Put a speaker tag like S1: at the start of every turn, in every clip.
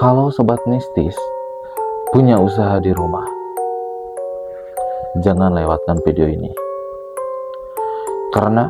S1: Kalau sobat mistis punya usaha di rumah, jangan lewatkan video ini. Karena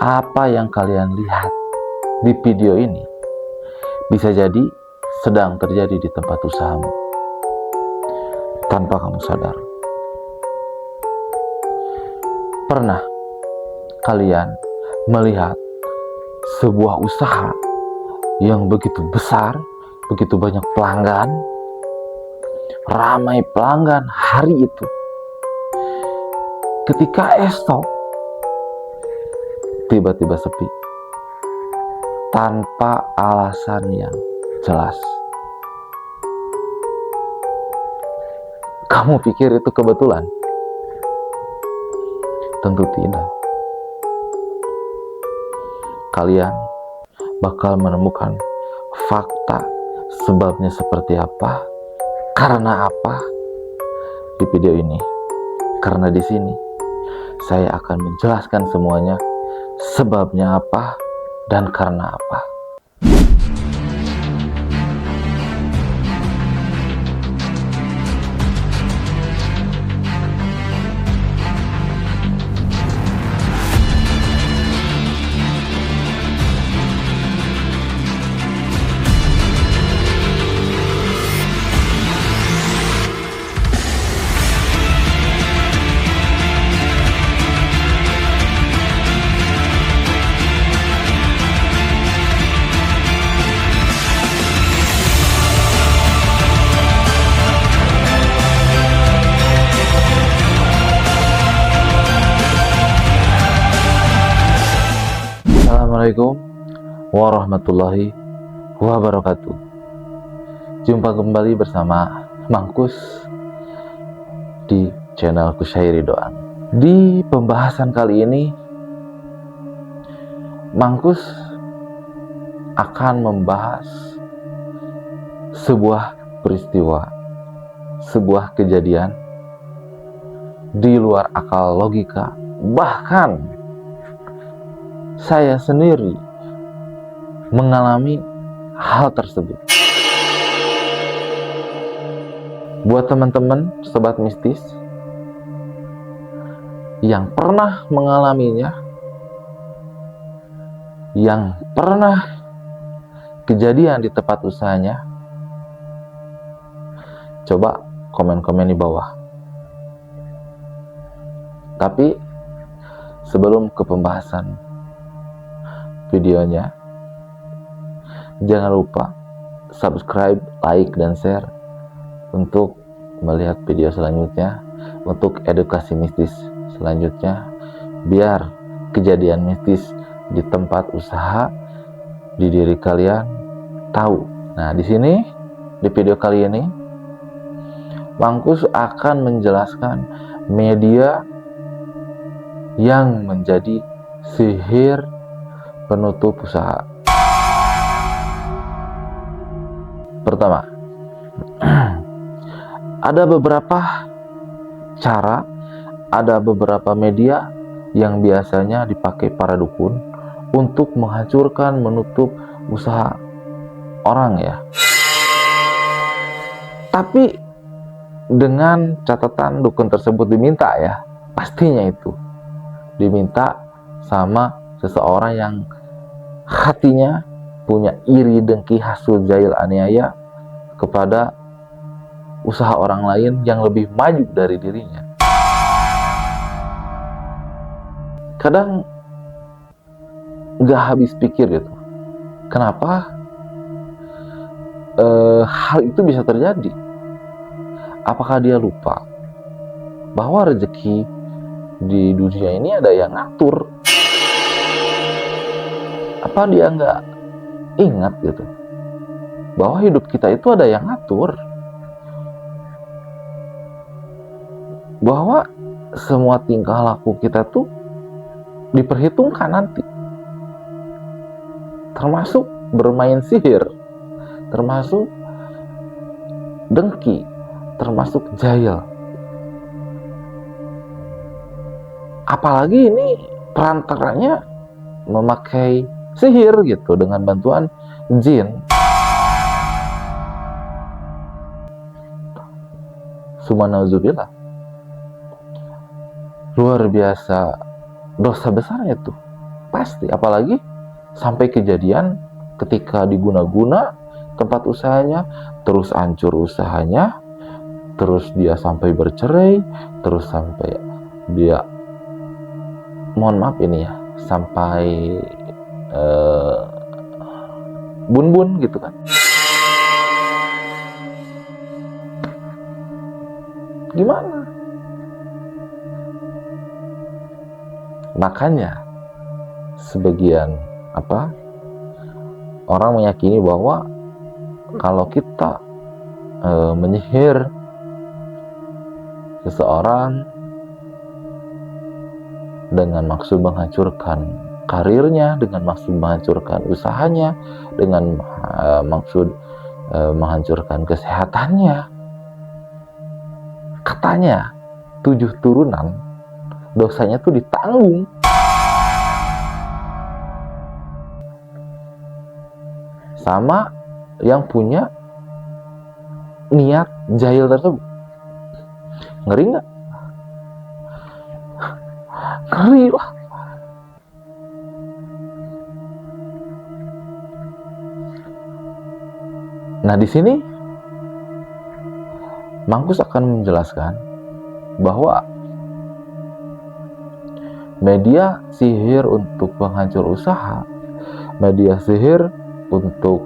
S1: apa yang kalian lihat di video ini bisa jadi sedang terjadi di tempat usahamu tanpa kamu sadar. Pernah kalian melihat sebuah usaha yang begitu besar, begitu banyak pelanggan, ramai pelanggan hari itu? Ketika esok tiba-tiba sepi tanpa alasan yang jelas. Kamu pikir itu kebetulan? Tentu tidak. Kalian bakal menemukan fakta sebabnya seperti apa, karena apa di video ini. Karena di sini saya akan menjelaskan semuanya, sebabnya apa dan karena apa. Assalamualaikum warahmatullahi wabarakatuh. Jumpa kembali bersama Mangkus di channel Kusyairi Doang. Di pembahasan kali ini, Mangkus akan membahas sebuah peristiwa, sebuah kejadian di luar akal logika. Bahkan saya sendiri mengalami hal tersebut. Buat teman-teman sobat mistis yang pernah mengalaminya, yang pernah kejadian di tempat usahanya, coba komen-komen di bawah. Tapi sebelum ke pembahasan videonya, jangan lupa subscribe, like, dan share untuk melihat video selanjutnya, untuk edukasi mistis selanjutnya, biar kejadian mistis di tempat usaha di diri kalian tahu. Nah, di sini di video kali ini Mangkus akan menjelaskan media yang menjadi sihir penutup usaha. Pertama, ada beberapa cara, ada beberapa media yang biasanya dipakai para dukun untuk menghancurkan, menutup usaha orang ya. Tapi dengan catatan dukun tersebut diminta ya, pastinya itu diminta sama seseorang yang hatinya punya iri, dengki, hasud, jahil, aniaya kepada usaha orang lain yang lebih maju dari dirinya. Kadang gak habis pikir gitu, kenapa hal itu bisa terjadi? Apakah dia lupa bahwa rezeki di dunia ini ada yang ngatur? Apa dia nggak ingat gitu bahwa hidup kita itu ada yang ngatur, bahwa semua tingkah laku kita tuh diperhitungkan nanti, termasuk bermain sihir, termasuk dengki, termasuk jahil. Apalagi ini perantaranya memakai sihir gitu dengan bantuan jin. Subhanallah, luar biasa dosa besarnya tuh pasti, apalagi sampai kejadian ketika diguna-guna tempat usahanya, terus hancur usahanya, terus dia sampai bercerai, terus sampai dia, mohon maaf ini ya, sampai bun-bun gitu kan. Gimana? Makanya sebagian orang meyakini bahwa kalau kita menyihir seseorang dengan maksud menghancurkan karirnya, dengan maksud menghancurkan usahanya, dengan maksud menghancurkan kesehatannya, katanya 7 turunan dosanya tuh ditanggung. Sama yang punya niat jahil tersebut. Ngeri nggak? Ngeri lah. Nah, di sini Mangkus akan menjelaskan bahwa media sihir untuk penghancur usaha, media sihir untuk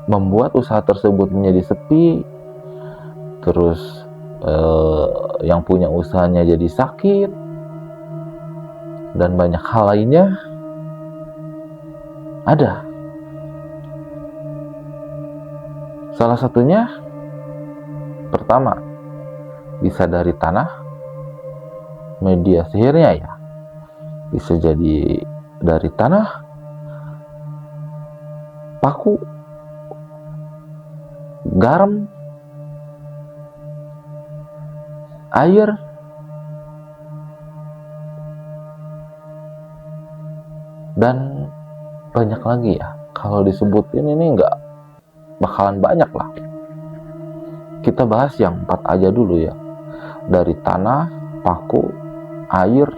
S1: membuat usaha tersebut menjadi sepi, terus yang punya usahanya jadi sakit, dan banyak hal lainnya ada. Salah satunya, pertama, bisa dari tanah, media sihirnya ya, bisa jadi dari tanah, paku, garam, air, dan banyak lagi ya. Kalau disebutin ini nggak bakalan banyak lah. Kita bahas yang 4 aja dulu ya. Dari tanah, paku, air,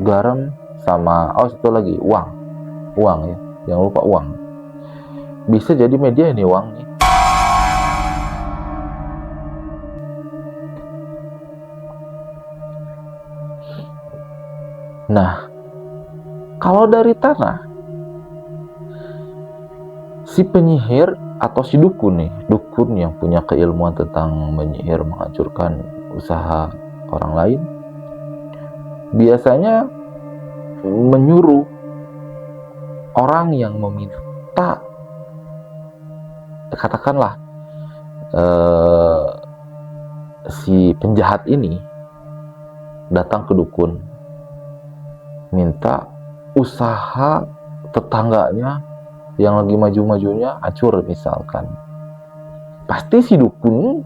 S1: garam, sama satu lagi, uang ya, jangan lupa uang. Bisa jadi media ini uang nih. Nah, kalau dari tanah, si penyihir atau si dukun nih, dukun yang punya keilmuan tentang menyihir, menghancurkan usaha orang lain, biasanya menyuruh orang yang meminta, katakanlah si penjahat ini datang ke dukun, minta usaha tetangganya yang lagi maju-majunya hancur misalkan. Pasti si dukun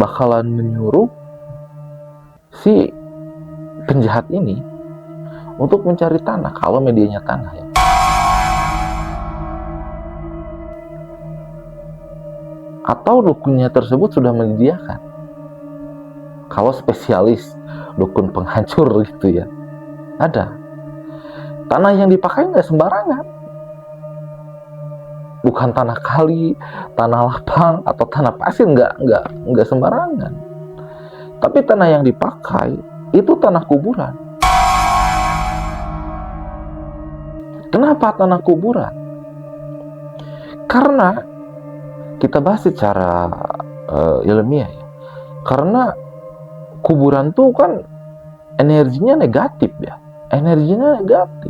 S1: bakalan menyuruh si penjahat ini untuk mencari tanah, kalau medianya tanah ya. Atau dukunnya tersebut sudah menyediakan. Kalau spesialis dukun penghancur gitu ya, ada. Tanah yang dipakai nggak sembarangan. Bukan tanah kali, tanah lapang, atau tanah pasir, nggak sembarangan. Tapi tanah yang dipakai itu tanah kuburan. Kenapa tanah kuburan? Karena kita bahas secara ilmiah ya. Karena kuburan tuh kan energinya negatif ya. Energinya negatif.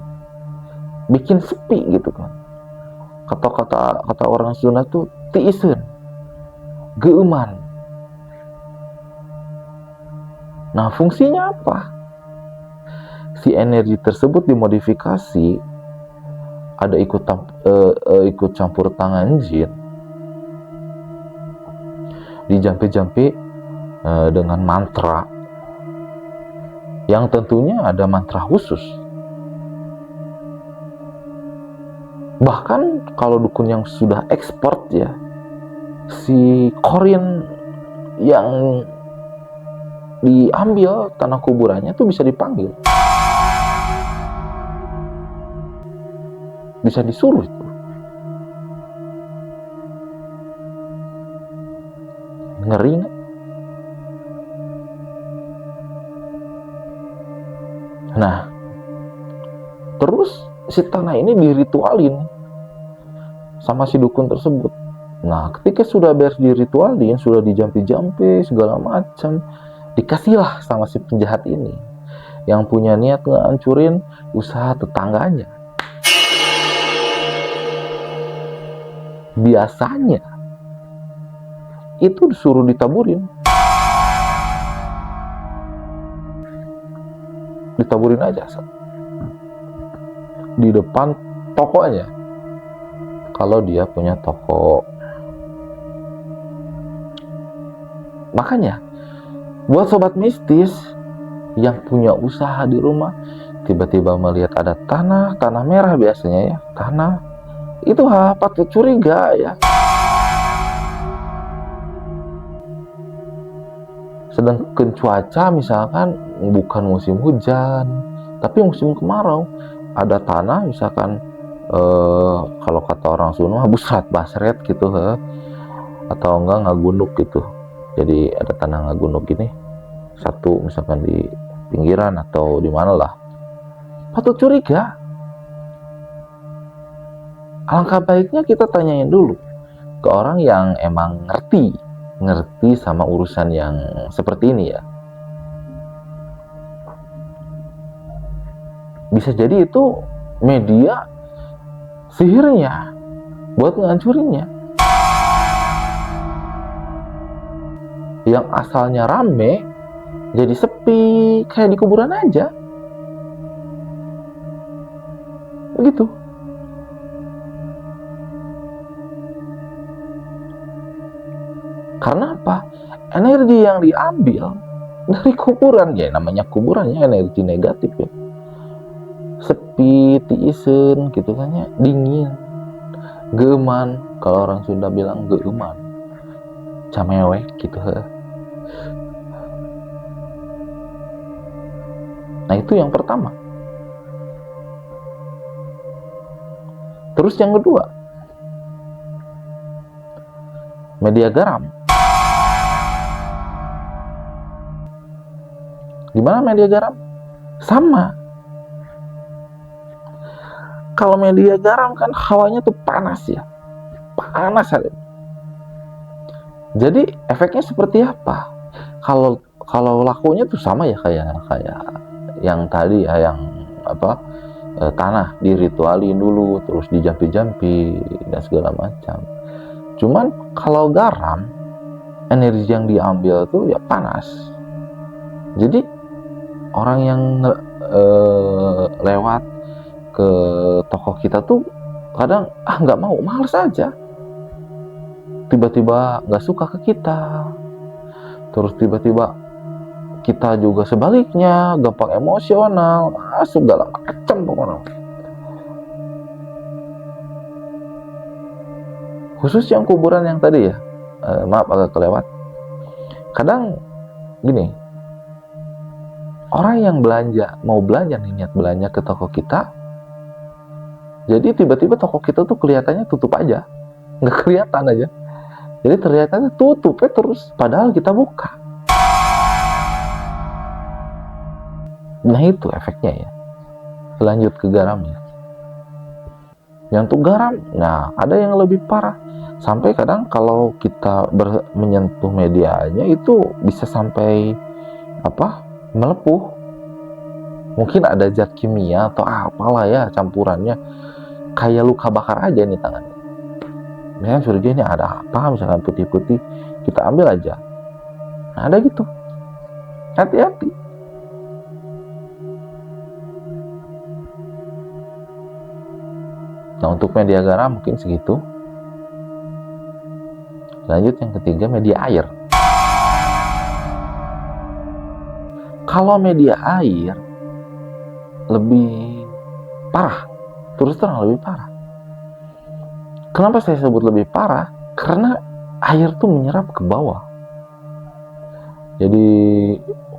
S1: Bikin sepi gitu kan. Kata orang Sunda tuh tiisen, geuman. Nah, fungsinya apa? Si energi tersebut dimodifikasi, ada ikut campur tangan jin, dijampi-jampi dengan mantra, yang tentunya ada mantra khusus. Bahkan kalau dukun yang sudah ekspor ya, si korin yang diambil tanah kuburannya itu bisa dipanggil, bisa disuruh itu. Ngeri nggak? Nah, terus si tanah ini diritualin sama si dukun tersebut. Nah, ketika sudah beres diritualin, sudah dijampi-jampi segala macam, dikasihlah sama si penjahat ini yang punya niat ngancurin usaha tetangganya. Biasanya itu disuruh ditaburin aja di depan tokonya kalau dia punya toko. Makanya buat sobat mistis yang punya usaha di rumah, tiba-tiba melihat ada tanah merah, biasanya ya, tanah itu patut curiga ya. Sedangkan cuaca misalkan bukan musim hujan tapi musim kemarau, ada tanah misalkan kalau kata orang Sunda busrat basret gitu, atau enggak ngagunduk gitu. Jadi ada tanah ngagunduk gini satu misalkan di pinggiran atau di mana lah, patut curiga. Alangkah baiknya kita tanyain dulu ke orang yang emang ngerti sama urusan yang seperti ini ya. Bisa jadi itu media sihirnya buat ngancurinnya. Yang asalnya rame jadi sepi, kayak di kuburan aja. Begitu. Karena apa? Energi yang diambil dari kuburan, ya namanya kuburan ya, energi negatif ya. Sepi, tiisen gitu kan ya, dingin, geman, kalau orang Sunda bilang geman, camewek gitu. Nah itu yang pertama. Terus yang kedua, media garam. Gimana media garam? Sama. Kalau media garam kan hawanya tuh panas ya, panas ada. Jadi efeknya seperti apa? Kalau lakunya tuh sama ya kayak yang tadi ya, yang apa, tanah diritualin dulu terus dijampi-jampi dan segala macam. Cuman kalau garam, energi yang diambil tuh ya panas. Jadi orang yang lewat ke toko kita tuh kadang nggak mau, males aja, tiba-tiba nggak suka ke kita, terus tiba-tiba kita juga sebaliknya gampang emosional, segala macam pokoknya. Khusus yang kuburan yang tadi ya, maaf agak kelewat. Kadang gini, orang yang mau belanja nih, niat belanja ke toko kita, jadi tiba-tiba toko kita tuh kelihatannya tutup aja, nggak kelihatan aja, jadi terlihatnya tutupnya terus padahal kita buka. Nah itu efeknya ya. Lanjut ke garamnya. Yang untuk garam, nah ada yang lebih parah, sampai kadang kalau kita menyentuh medianya itu bisa sampai melepuh. Mungkin ada zat kimia atau apalah ya campurannya, kayak luka bakar aja nih tangannya. Misalnya curiga ini ada apa, misalkan putih-putih, kita ambil aja. Nah, ada gitu. Hati-hati. Nah untuk media garam mungkin segitu. Lanjut yang ketiga, media air. Kalau media air lebih parah, terus terang lebih parah. Kenapa saya sebut lebih parah? Karena air tuh menyerap ke bawah. Jadi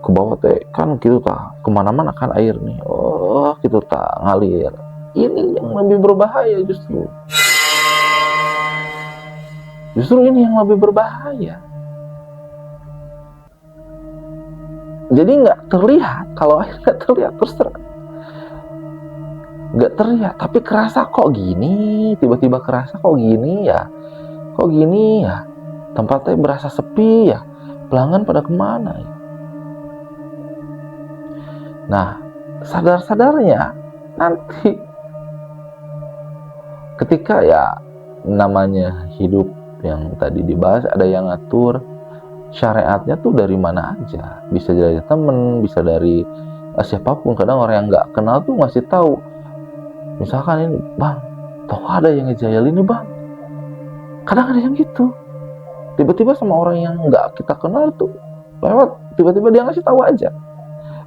S1: ke bawah teh kan gitu tah, kemana-mana kan air nih, oh gitu tah ngalir. Ini yang lebih berbahaya justru. Justru ini yang lebih berbahaya. Jadi nggak terlihat, kalau air nggak terlihat terus terang, nggak terlihat, tapi kerasa kok gini, tiba-tiba kerasa kok gini ya, tempatnya berasa sepi ya, pelanggan pada kemana ya. Nah, sadar-sadarnya nanti ketika ya namanya hidup yang tadi dibahas, ada yang ngatur syariatnya tuh dari mana aja, bisa dari temen, bisa dari siapapun. Kadang orang yang nggak kenal tuh ngasih tahu, misalkan ini, bang, tau ada yang ngejayal ini bang, kadang ada yang gitu, tiba-tiba sama orang yang nggak kita kenal tuh lewat, tiba-tiba dia ngasih tahu aja,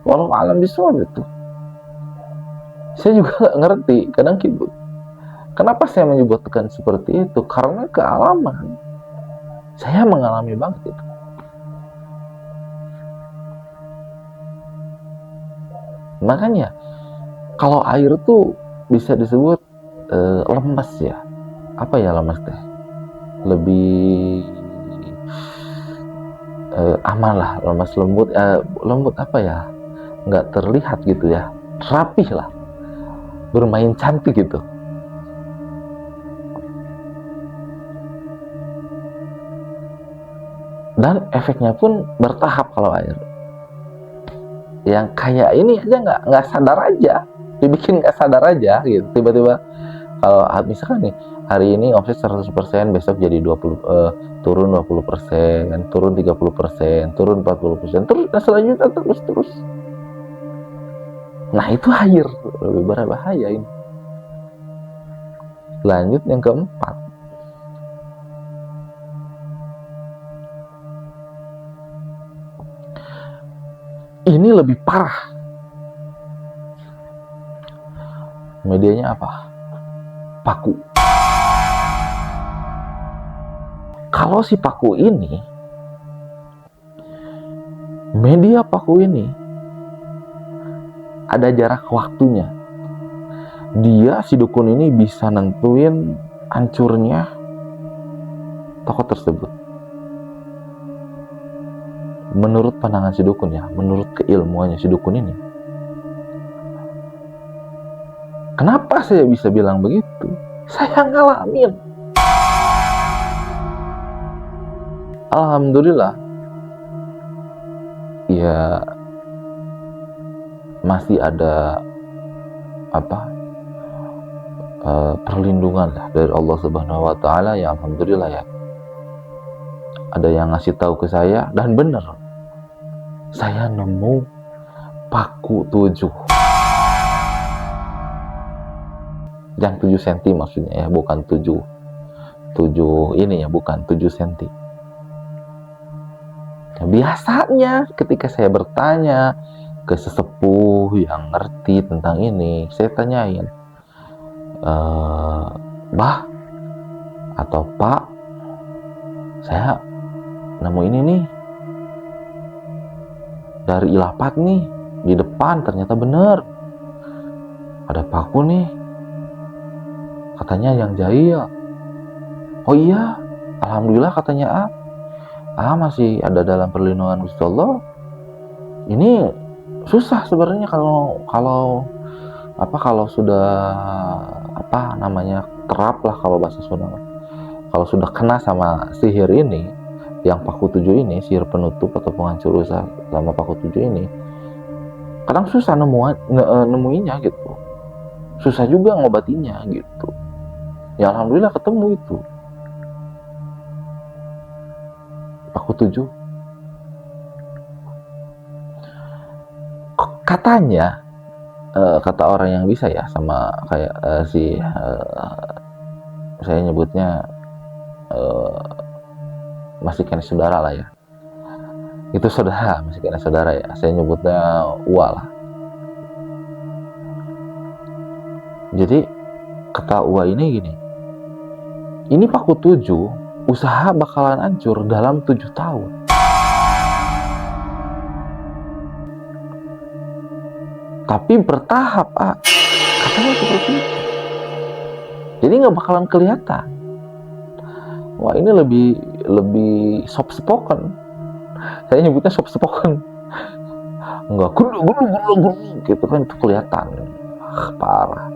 S1: walau alam bisawab itu. Saya juga nggak ngerti kadang gitu, kenapa saya menyebutkan seperti itu, karena kealaman saya mengalami banget itu. Makanya kalau air tuh bisa disebut lemes ya, apa ya lemes teh, lebih aman lah, lemes, lembut apa ya, nggak terlihat gitu ya, rapih lah, bermain cantik gitu. Dan efeknya pun bertahap kalau air. Yang kayak ini aja nggak sadar aja, dibikin nggak sadar aja gitu. Tiba-tiba kalau misalkan nih hari ini omset 100%, besok jadi 20, turun 20%, turun 30%, turun 40%, terus selanjutnya terus. Nah itu air lebih berbahaya ini. Lanjut yang keempat, ini lebih parah. Medianya apa? Paku. Kalau si paku ini, media paku ini ada jarak waktunya. Dia, si dukun ini bisa nentuin hancurnya toko tersebut. Menurut pandangan si dukun ya, menurut keilmuannya si dukun ini. Kenapa saya bisa bilang begitu? Saya ngalamin. Alhamdulillah, ya masih ada perlindungan lah dari Allah Subhanahu Wa Taala ya, alhamdulillah ya. Ada yang ngasih tahu ke saya, dan bener, saya nemu paku 7. Yang 7 cm maksudnya ya, bukan 7 ini ya, bukan 7 cm. Nah, biasanya ketika saya bertanya ke sesepuh yang ngerti tentang ini, saya tanyain, Bah atau Pak, saya nemu ini nih dari Ilapat nih, di depan ternyata bener ada paku nih, katanya yang jahil. Oh iya, alhamdulillah katanya masih ada dalam perlindungan Gusti Allah. Ini susah sebenarnya kalau sudah terap lah, kalau bahasa Sunda, kalau sudah kena sama sihir ini, yang paku 7 ini, sihir penutup atau penghancur usaha sama paku 7 ini, kadang susah nemuinnya gitu, susah juga ngobatinya gitu. Ya alhamdulillah ketemu itu paku 7. Katanya kata orang yang bisa ya, sama kayak saya nyebutnya masih kena saudara lah ya, itu saudara, masih kena saudara ya, saya nyebutnya Ua lah. Jadi kata Ua ini gini, ini paku 7 usaha bakalan hancur dalam 7 tahun. Tapi bertahap, katanya seperti itu. Jadi nggak bakalan kelihatan. Wah, ini lebih soft spoken. Saya nyebutnya soft spoken. Enggak gulu gitu kan, itu kelihatan. Parah.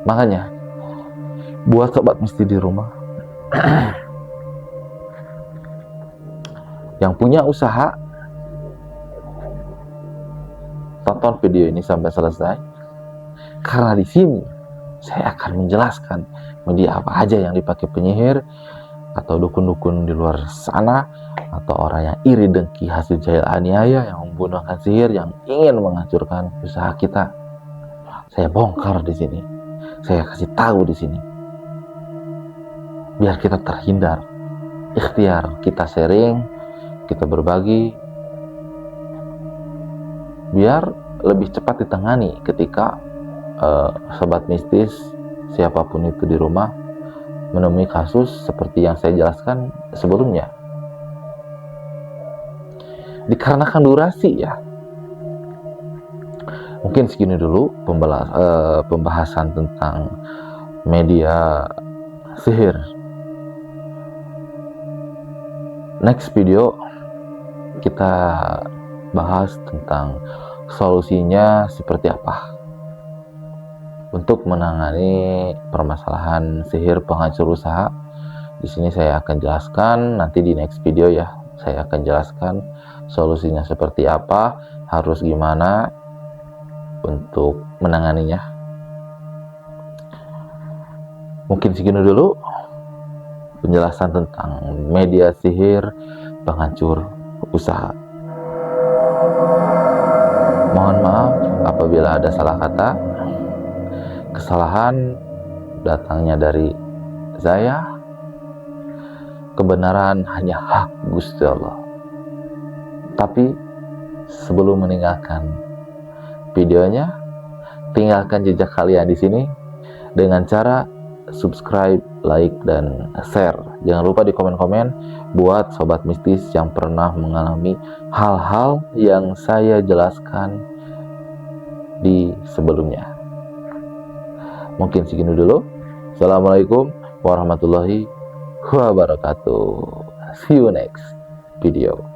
S1: Makanya buat sobat mesti di rumah yang punya usaha, tonton video ini sampai selesai, karena di sini saya akan menjelaskan media apa aja yang dipakai penyihir atau dukun-dukun di luar sana, atau orang yang iri dengki hasil jahil aniaya, yang menggunakan sihir, yang ingin menghancurkan usaha kita. Saya bongkar di sini, saya kasih tahu di sini, biar kita terhindar. Ikhtiar kita sharing, kita berbagi, biar lebih cepat ditangani ketika sobat mistis siapapun itu di rumah menemui kasus seperti yang saya jelaskan sebelumnya. Dikarenakan durasi ya, mungkin segini dulu pembahasan tentang media sihir. Next video kita bahas tentang solusinya seperti apa untuk menangani permasalahan sihir penghancur usaha. Di sini saya akan jelaskan, nanti di next video ya, saya akan jelaskan solusinya seperti apa, harus gimana untuk menanganinya. Mungkin segini dulu penjelasan tentang media sihir penghancur usaha. Mohon maaf apabila ada salah kata. Kesalahan datangnya dari saya. Kebenaran hanya hak Gusti Allah. Tapi sebelum meninggalkan videonya, tinggalkan jejak kalian di sini dengan cara subscribe, like, dan share. Jangan lupa di komen-komen buat sobat mistis yang pernah mengalami hal-hal yang saya jelaskan di sebelumnya. Mungkin segini dulu. Assalamualaikum warahmatullahi wabarakatuh. See you next video.